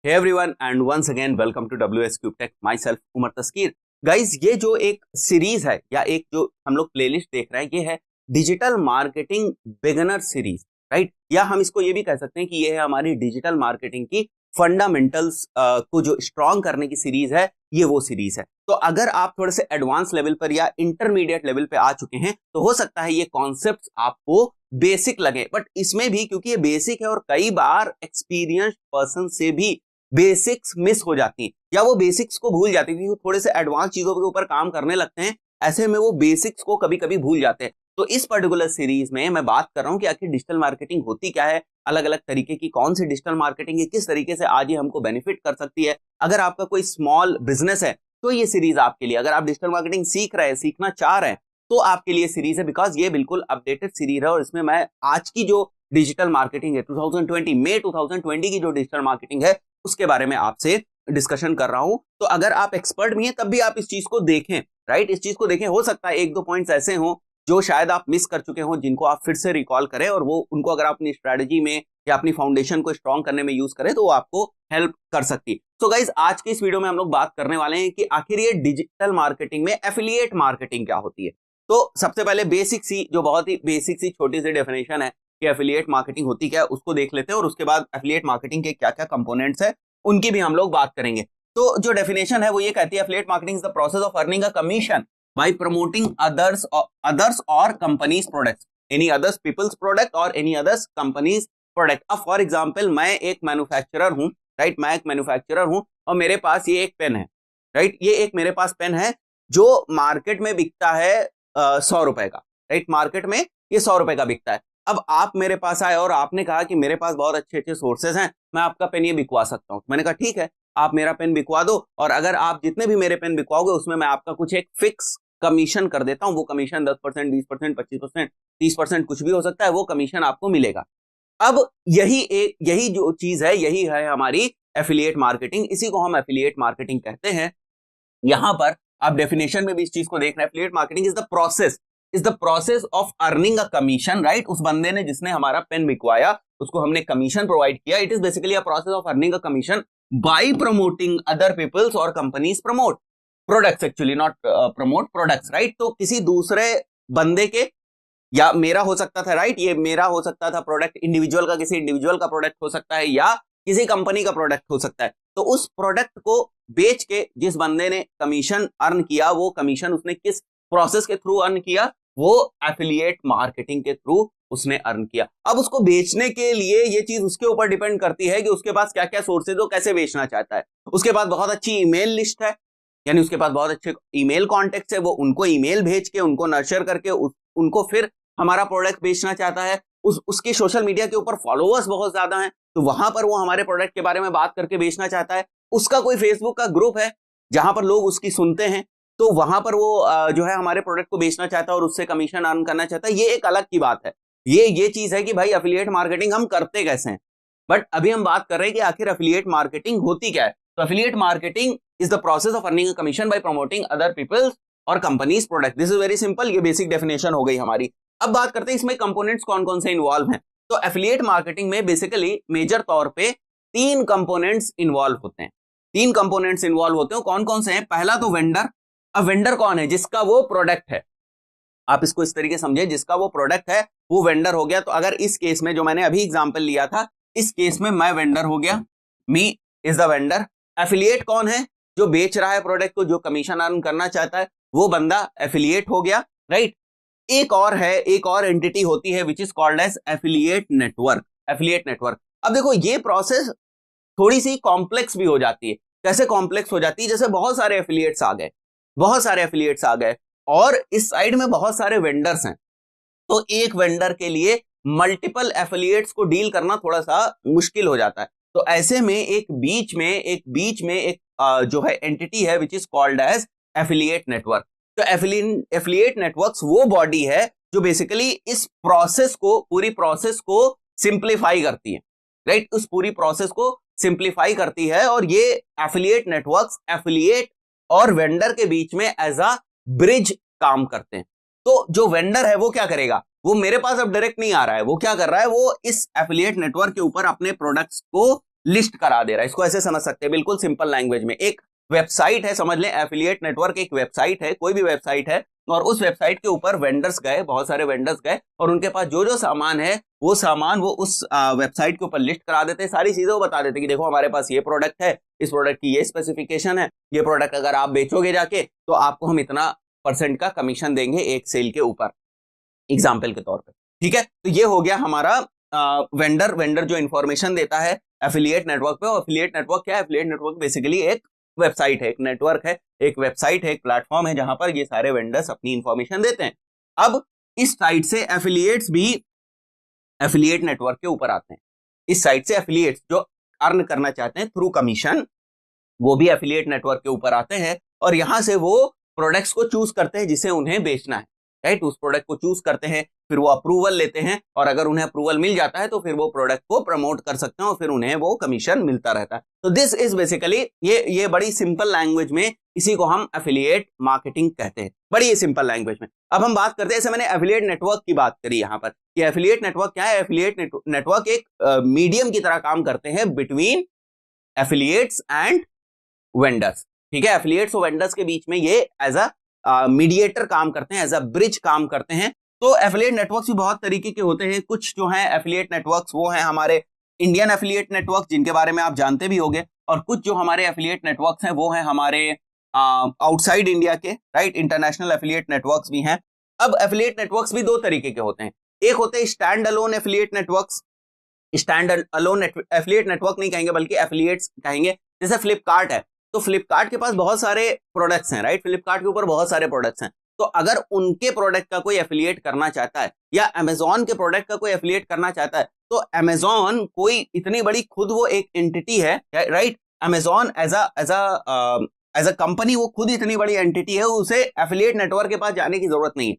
Hey everyone and once again welcome to WS Cube Tech. Myself Umar Taskeer. Guys ये जो एक series है या एक जो हम लोग प्लेलिस्ट देख रहे हैं ये है digital marketing beginner series, right? या हम इसको ये भी कह सकते हैं कि ये है हमारी डिजिटल मार्केटिंग की फंडामेंटल्स को जो स्ट्रॉन्ग करने की सीरीज है, ये वो सीरीज है. तो अगर आप थोड़े से एडवांस लेवल पर या इंटरमीडिएट लेवल पे आ चुके हैं तो हो सकता है ये कॉन्सेप्ट्स आपको बेसिक लगे, बट इसमें भी क्योंकि ये बेसिक है और कई बार एक्सपीरियंस्ड पर्सन से भी बेसिक्स मिस हो जाती हैं या वो बेसिक्स को भूल जाते हैं क्योंकि थोड़े से एडवांस चीजों के ऊपर काम करने लगते हैं. ऐसे में वो बेसिक्स को कभी कभी भूल जाते हैं. तो इस पर्टिकुलर सीरीज में मैं बात कर रहा हूं कि आखिर डिजिटल मार्केटिंग होती क्या है, अलग अलग तरीके की कौन सी डिजिटल मार्केटिंग है, किस तरीके से आज ये हमको बेनिफिट कर सकती है. अगर आपका कोई स्मॉल बिजनेस है तो ये सीरीज आपके लिए, अगर आप डिजिटल मार्केटिंग सीख रहे हैं, सीखना चाह रहे हैं तो आपके लिए सीरीज है, बिकॉज ये बिल्कुल अपडेटेड सीरीज है और इसमें मैं आज की जो डिजिटल मार्केटिंग है 2020 मई 2020 की जो डिजिटल मार्केटिंग है उसके बारे में आपसे डिस्कशन कर रहा हूं. तो अगर आप एक्सपर्ट भी हैं तब भी आप इस चीज को देखें, राइट? इस चीज को देखें. हो सकता है एक दो पॉइंट्स ऐसे हों जो शायद आप मिस कर चुके हों, जिनको आप फिर से रिकॉल करें और वो उनको अगर आप अपनी स्ट्रेटजी में या अपनी फाउंडेशन को स्ट्रॉन्ग करने में यूज करें तो वो आपको हेल्प कर सकती है. सो गाइज आज की इस वीडियो में हम लोग बात करने वाले हैं कि आखिर ये डिजिटल मार्केटिंग में एफिलिएट मार्केटिंग क्या होती है. तो सबसे पहले बेसिक सी, जो बहुत ही बेसिक सी छोटी सी डेफिनेशन है कि एफिलिएट मार्केटिंग होती क्या है, उसको देख लेते हैं और उसके बाद एफिलिएट मार्केटिंग के क्या क्या कंपोनेंट्स है उनकी भी हम लोग बात करेंगे. तो जो डेफिनेशन है वो ये कहती है, affiliate marketing is the process of earning a commission by promoting others और companies products, any others people's product और एनी अदर्स कंपनीज प्रोडक्ट. अब फॉर एग्जांपल मैं एक मैन्युफैक्चरर हूं, राइट? मैं एक मैन्युफैक्चरर हूं और मेरे पास ये एक पेन है, राइट? ये एक मेरे पास पेन है जो मार्केट में बिकता है 100 रुपए का, राइट? मार्केट में ये 100 रुपए का बिकता है. अब आप मेरे पास आए और आपने कहा कि मेरे पास बहुत अच्छे अच्छे सोर्सेज हैं, मैं आपका पेन ये बिकवा सकता हूं. मैंने कहा ठीक है, आप मेरा पेन बिकवा दो और अगर आप जितने भी मेरे पेन बिकवाओगे उसमें मैं आपका कुछ एक फिक्स कमीशन कर देता हूं. वो कमीशन 10%, 20%, 25%, 30% कुछ भी हो सकता है, वो कमीशन आपको मिलेगा. अब यही जो चीज है, यही है हमारी एफिलिएट मार्केटिंग. इसी को हम एफिलिएट मार्केटिंग कहते हैं. यहां पर आप डेफिनेशन में भी इस चीज को देख रहे हैं. Affiliate marketing is the process of earning a commission, right? उस बंदे ने जिसने हमारा पेन बिकवाया उसको हमने कमीशन प्रोवाइड किया. It is basically a process of earning a commission by promoting other people's और companies promote products, actually not promote products, right? तो किसी दूसरे बंदे के, या मेरा हो सकता था, राइट? ये मेरा हो सकता था प्रोडक्ट, इंडिविजुअल का, किसी इंडिविजुअल का प्रोडक्ट हो सकता है या किसी कंपनी का प्रोडक्ट हो सकता है. तो उस प्रोडक्ट को बेच के जिस बंदे ने कमीशन अर्न किया, वो कमीशन उसने किस प्रोसेस के थ्रू अर्न किया? वो एफिलिएट मार्केटिंग के थ्रू उसने अर्न किया. अब उसको बेचने के लिए ये चीज उसके ऊपर डिपेंड करती है कि उसके पास क्या क्या सोर्सेज हो, कैसे बेचना चाहता है. उसके पास बहुत अच्छी ईमेल लिस्ट है, यानी उसके पास बहुत अच्छे ईमेल कॉन्टेक्ट है, वो उनको ईमेल भेज के, उनको नर्चर करके उनको फिर हमारा प्रोडक्ट बेचना चाहता है. उसके सोशल मीडिया के ऊपर फॉलोअर्स बहुत ज्यादा हैं तो वहां पर वो हमारे प्रोडक्ट के बारे में बात करके बेचना चाहता है. उसका कोई फेसबुक का ग्रुप है जहां पर लोग उसकी सुनते हैं तो वहां पर वो जो है हमारे प्रोडक्ट को बेचना चाहता है और उससे कमीशन अर्न करना चाहता है. ये एक अलग की बात है. ये चीज है कि भाई एफिलिएट मार्केटिंग हम करते कैसे हैं. बट अभी हम बात कर रहे हैं कि आखिर एफिलिएट मार्केटिंग होती क्या है. तो affiliate marketing is the process of earning a commission by promoting other people's और companies product. This is very simple. ये बेसिक डेफिनेशन हो गई हमारी. अब बात करते हैं इसमें कंपोनेंट्स कौन कौन से इन्वॉल्व हैं. तो एफिलिएट मार्केटिंग में बेसिकली मेजर तौर पे 3 कंपोनेंट्स इन्वॉल्व होते हैं. 3 कंपोनेंट्स इन्वॉल्व होते हैं. कौन कौन से हैं? पहला तो वेंडर. अब वेंडर कौन है? जिसका वो प्रोडक्ट है. आप इसको इस तरीके समझे, जिसका वो प्रोडक्ट है वो वेंडर हो गया. तो अगर इस केस में जो मैंने अभी एग्जांपल लिया था, इस केस में मैं वेंडर हो गया, me is the vendor. Affiliate कौन है? जो बेच रहा है प्रोडक्ट को, जो कमीशन अर्न करना चाहता है, वो बंदा एफिलिएट हो गया, राइट? एक और है, एक और एंटिटी होती है which is called as affiliate network. Affiliate network. अब देखो ये प्रोसेस थोड़ी सी कॉम्प्लेक्स भी हो जाती है. कैसे कॉम्प्लेक्स हो जाती है? जैसे बहुत सारे एफिलिएट्स आ गए और इस साइड में बहुत सारे वेंडर्स हैं, तो एक वेंडर के लिए मल्टीपल एफिलिएट्स को डील करना थोड़ा सा मुश्किल हो जाता है. तो ऐसे में एक बीच में एक जो है एंटिटी है which is called as affiliate network. तो एफिलिएट नेटवर्क्स वो बॉडी है जो बेसिकली इस प्रोसेस को, पूरी प्रोसेस को सिंप्लीफाई करती है, राइट? उस पूरी प्रोसेस को सिंप्लीफाई करती है और ये एफिलिएट नेटवर्क्स एफिलिएट और वेंडर के बीच में एज अ ब्रिज काम करते हैं. तो जो वेंडर है वो क्या करेगा? वो मेरे पास अब डायरेक्ट नहीं आ रहा है, वो क्या कर रहा है? वो इस एफिलिएट नेटवर्क के ऊपर अपने प्रोडक्ट्स को लिस्ट करा दे रहा है। इसको ऐसे समझ सकते हैं बिल्कुल सिंपल लैंग्वेज में, एक वेबसाइट है, समझ लें एफिलिएट नेटवर्क एक वेबसाइट है, कोई भी वेबसाइट है, और उस वेबसाइट के ऊपर वेंडर्स गए, बहुत सारे वेंडर्स गए और उनके पास जो जो सामान है वो सामान वो उस वेबसाइट के ऊपर लिस्ट करा देते हैं, सारी चीजें वो बता देते हैं कि देखो हमारे पास ये प्रोडक्ट है, इस प्रोडक्ट की ये स्पेसिफिकेशन है, ये प्रोडक्ट अगर आप बेचोगे जाके तो आपको हम इतना % का कमीशन देंगे एक सेल के ऊपर, एग्जाम्पल के तौर पर। ठीक है, तो ये हो गया हमारा वेंडर जो इंफॉर्मेशन देता है एफिलिएट नेटवर्क पे। और एफिलिएट नेटवर्क क्या है? एफिलिएट नेटवर्क बेसिकली एक वेबसाइट है, एक नेटवर्क है, एक वेबसाइट है, एक प्लेटफॉर्म है जहां पर ये सारे वेंडर्स अपनी इंफॉर्मेशन देते हैं। अब इस साइट से एफिलिएट्स भी एफिलिएट नेटवर्क के ऊपर आते हैं। इस साइट से एफिलिएट्स जो अर्न करना चाहते हैं थ्रू कमीशन, वो भी एफिलिएट नेटवर्क के ऊपर आते हैं और यहां से वो प्रोडक्ट्स को चूज करते हैं जिसे उन्हें बेचना है, राइट। उस प्रोडक्ट को चूज करते हैं, फिर वो अप्रूवल लेते हैं और अगर उन्हें अप्रूवल मिल जाता है तो फिर वो प्रोडक्ट को प्रमोट कर सकते हैं और फिर उन्हें वो कमीशन मिलता रहता है। तो दिस इज बेसिकली ये बड़ी सिंपल लैंग्वेज में इसी को हम एफिलिएट मार्केटिंग कहते हैं, बड़ी ही सिंपल लैंग्वेज में। अब हम बात करते हैं, जैसे मैंने एफिलिएट नेटवर्क की बात करी यहाँ पर कि एफिलिएट नेटवर्क क्या है। एफिलिएट नेटवर्क एक मीडियम की तरह काम करते हैं बिटवीन एफिलिएट्स एंड वेंडर्स। ठीक है, एफिलिएट्स और वेंडर्स के बीच में ये एज अ मीडिएटर काम करते हैं, एज अ ब्रिज काम करते हैं। तो एफिलिएट नेटवर्क्स भी बहुत तरीके के होते हैं। कुछ जो है एफिलिएट नेटवर्क्स वो हैं हमारे इंडियन एफिलिएट नेटवर्क जिनके बारे में आप जानते भी होंगे, और कुछ जो हमारे एफिलिएट नेटवर्क्स हैं वो हैं हमारे आउटसाइड इंडिया के, राइट। इंटरनेशनल एफिलिएट नेटवर्क्स भी हैं। अब एफिलिएट नेटवर्क्स भी दो तरीके के होते हैं, एक होते हैं stand alone affiliate networks. Stand alone affiliate network नहीं कहेंगे बल्कि एफिलिएट्स कहेंगे। जैसे फ्लिपकार्ट है, तो फ्लिपकार्ट के पास बहुत सारे प्रोडक्ट्स हैं, राइट। फ्लिपकार्ट के ऊपर बहुत सारे प्रोडक्ट्स हैं, तो अगर उनके प्रोडक्ट का कोई एफिलिएट करना चाहता है या अमेजॉन के प्रोडक्ट का कोई एफिलिएट करना चाहता है, तो अमेजॉन कोई इतनी बड़ी खुद वो एक एंटिटी है, right. Amazon as a company वो खुद इतनी बड़ी एंटिटी है, उसे एफिलिएट नेटवर्क के पास जाने की जरूरत नहीं है।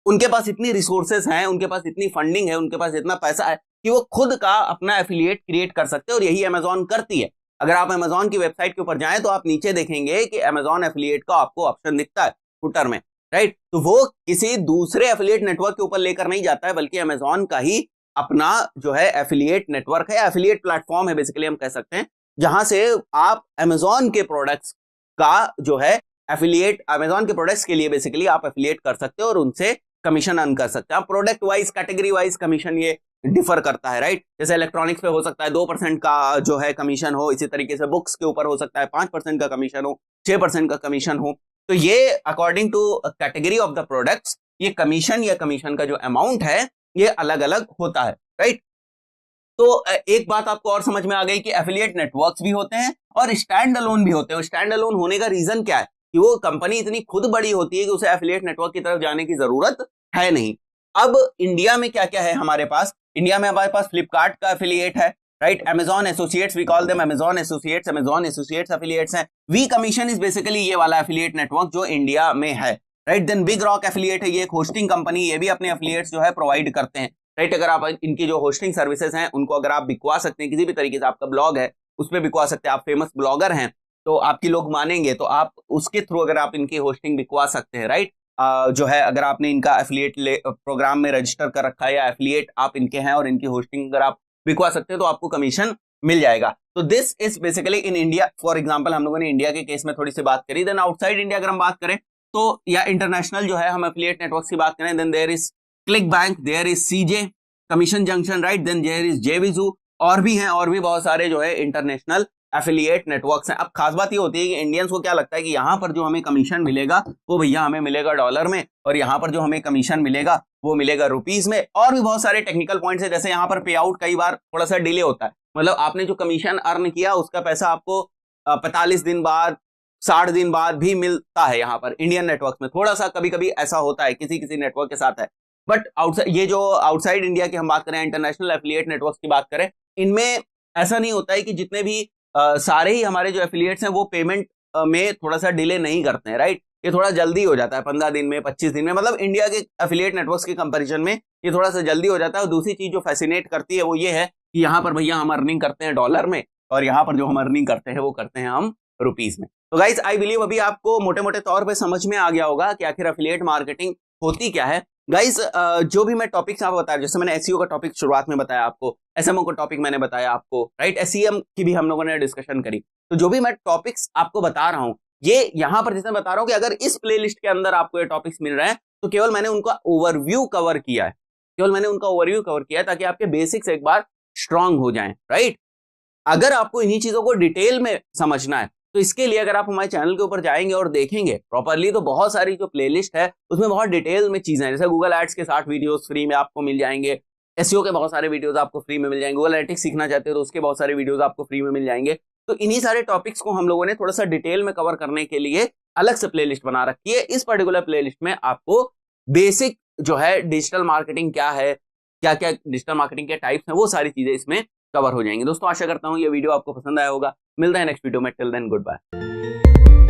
उनके पास इतनी रिसोर्सेज हैं, उनके पास इतनी फंडिंग है, उनके पास इतना पैसा है कि वो खुद का अपना एफिलिएट क्रिएट कर सकते हैं, और यही अमेजॉन करती है। अगर आप अमेजॉन की वेबसाइट के ऊपर जाएं तो आप नीचे देखेंगे कि अमेजॉन एफिलिएट का आपको ऑप्शन दिखता है फुटर में, राइट। तो वो किसी दूसरे एफिलिएट नेटवर्क के ऊपर लेकर नहीं जाता है, बल्कि अमेजॉन का ही अपना जो है एफिलिएट नेटवर्क है, एफिलिएट प्लेटफॉर्म है बेसिकली हम कह सकते हैं, जहां से आप अमेजॉन के प्रोडक्ट्स का जो है एफिलिएट, अमेजॉन के प्रोडक्ट्स के लिए बेसिकली आप एफिलिएट कर सकते हो और उनसे कमीशन अर्न कर सकते हैं। आप product wise, category wise commission ये डिफर करता है, राइट। जैसे इलेक्ट्रॉनिक्स पे हो सकता है 2% का जो है कमीशन हो, इसी तरीके से बुक्स के ऊपर हो सकता है 5% का कमीशन हो, 6% का कमीशन हो। तो ये according to category of the products ये कमीशन या कमीशन का जो अमाउंट है ये अलग अलग होता है, राइट। तो एक बात आपको और समझ में आ गई कि एफिलिएट नेटवर्क्स भी होते हैं और स्टैंड अलोन भी होते हैं। स्टैंड अलोन होने का रीजन क्या है कि वो कंपनी इतनी खुद बड़ी होती है कि उसे एफिलिएट नेटवर्क की तरफ जाने की जरूरत है नहीं। अब इंडिया में क्या क्या है हमारे पास? इंडिया में हमारे पास फ्लिपकार्ट का एफिलिएट है, right. Amazon associates, we call them Amazon associates affiliates हैं। वी कमीशन इज बेसिकली ये वाला एफिलिएट नेटवर्क जो इंडिया में है, right. Then BigRock affiliate है, ये एक होस्टिंग कंपनी, ये भी अपने एफिलिएट्स जो है प्रोवाइड करते हैं, राइट। अगर आप इनकी जो होस्टिंग सर्विसेज हैं उनको अगर आप बिकवा सकते हैं किसी भी तरीके से, आपका ब्लॉग है उस पर बिकवा सकते हैं, आप फेमस ब्लॉगर हैं तो आपकी लोग मानेंगे तो आप उसके थ्रू अगर आप इनकी होस्टिंग बिकवा सकते हैं, राइट। जो है अगर आपने इनका एफिलिएट प्रोग्राम में रजिस्टर कर रखा है या एफिलिएट आप इनके हैं और इनकी होस्टिंग अगर आप बिकवा सकते हैं तो आपको कमीशन मिल जाएगा। तो this is basically in India. For example हम लोगों ने इंडिया के केस में थोड़ी सी बात करी। देन आउटसाइड इंडिया अगर हम बात करें तो, या इंटरनेशनल जो है हम एफिलिएट नेटवर्क की बात करें, then there is ClickBank, there is CJ, Commission Junction, right. Then there is JVZoo, और भी हैं, और भी बहुत सारे जो है इंटरनेशनल एफिलिएट नेटवर्क्स हैं। अब खास बात ये होती है कि इंडियंस को क्या लगता है कि यहाँ पर जो हमें कमीशन मिलेगा वो भैया हमें मिलेगा डॉलर में, और यहाँ पर जो हमें कमीशन मिलेगा वो मिलेगा रुपीस में। और भी बहुत सारे टेक्निकल पॉइंट्स है, जैसे यहाँ पर पे आउट कई बार थोड़ा सा डिले होता है, मतलब आपने जो कमीशन अर्न किया उसका पैसा आपको 45 दिन बाद, 60 दिन बाद भी मिलता है। यहाँ पर इंडियन नेटवर्क में थोड़ा सा कभी कभी ऐसा होता है, किसी किसी नेटवर्क के साथ है। बट आउटसाइड, ये जो आउटसाइड इंडिया की हम बात करें, इंटरनेशनल एफिलिएट नेटवर्क की बात करें, इनमें ऐसा नहीं होता है कि जितने भी सारे ही हमारे जो एफिलिएट्स हैं वो पेमेंट में थोड़ा सा डिले नहीं करते हैं, राइट। ये थोड़ा जल्दी हो जाता है, 15 दिन में, 25 दिन में, मतलब इंडिया के एफिलिएट नेटवर्क्स के कंपैरिजन में ये थोड़ा सा जल्दी हो जाता है। और दूसरी चीज जो फैसिनेट करती है वो ये है कि यहाँ पर भैया हम अर्निंग करते हैं डॉलर में, और यहाँ पर जो हम अर्निंग करते हैं वो करते हैं हम रुपीज में। तो गाइस आई बिलीव अभी आपको मोटे मोटे तौर पर समझ में आ गया होगा कि आखिर एफिलिएट मार्केटिंग होती क्या है। गाइस जो भी मैं टॉपिक्स आपको बता रहा हूं, जैसे मैंने एसईओ का टॉपिक शुरुआत में बताया आपको, एसएमओ का टॉपिक मैंने बताया आपको, राइट, एसईएम की भी हम लोगों ने डिस्कशन करी। तो जो भी मैं टॉपिक्स आपको बता रहा हूं, ये यहां पर जैसे बता रहा हूं कि अगर इस प्लेलिस्ट के अंदर आपको ये टॉपिक्स मिल रहे हैं तो केवल मैंने उनका ओवरव्यू कवर किया है, केवल मैंने उनका ओवरव्यू कवर किया है ताकि आपके बेसिक्स एक बार स्ट्रांग हो जाएं, राइट। अगर आपको इन्हीं चीजों को डिटेल में समझना है तो इसके लिए अगर आप हमारे चैनल के ऊपर जाएंगे और देखेंगे प्रॉपरली तो बहुत सारी जो प्लेलिस्ट है उसमें बहुत डिटेल में चीजें हैं। जैसे गूगल एड्स के 60 वीडियोस फ्री में आपको मिल जाएंगे, एसईओ के बहुत सारे वीडियोस आपको फ्री में मिल जाएंगे, गूगल एनालिटिक्स सीखना चाहते हो तो उसके बहुत सारे वीडियोस आपको फ्री में मिल जाएंगे। तो इन्हीं सारे टॉपिक्स को हम लोगों ने थोड़ा सा डिटेल में कवर करने के लिए अलग से प्लेलिस्ट बना रखी है। इस पर्टिकुलर प्लेलिस्ट में आपको बेसिक जो है डिजिटल मार्केटिंग क्या है, क्या क्या डिजिटल मार्केटिंग के टाइप्स हैं, वो सारी चीजें इसमें कवर हो जाएंगे। दोस्तों आशा करता हूं ये वीडियो आपको पसंद आया होगा। मिलते हैं नेक्स्ट वीडियो में, टिल देन गुड बाय।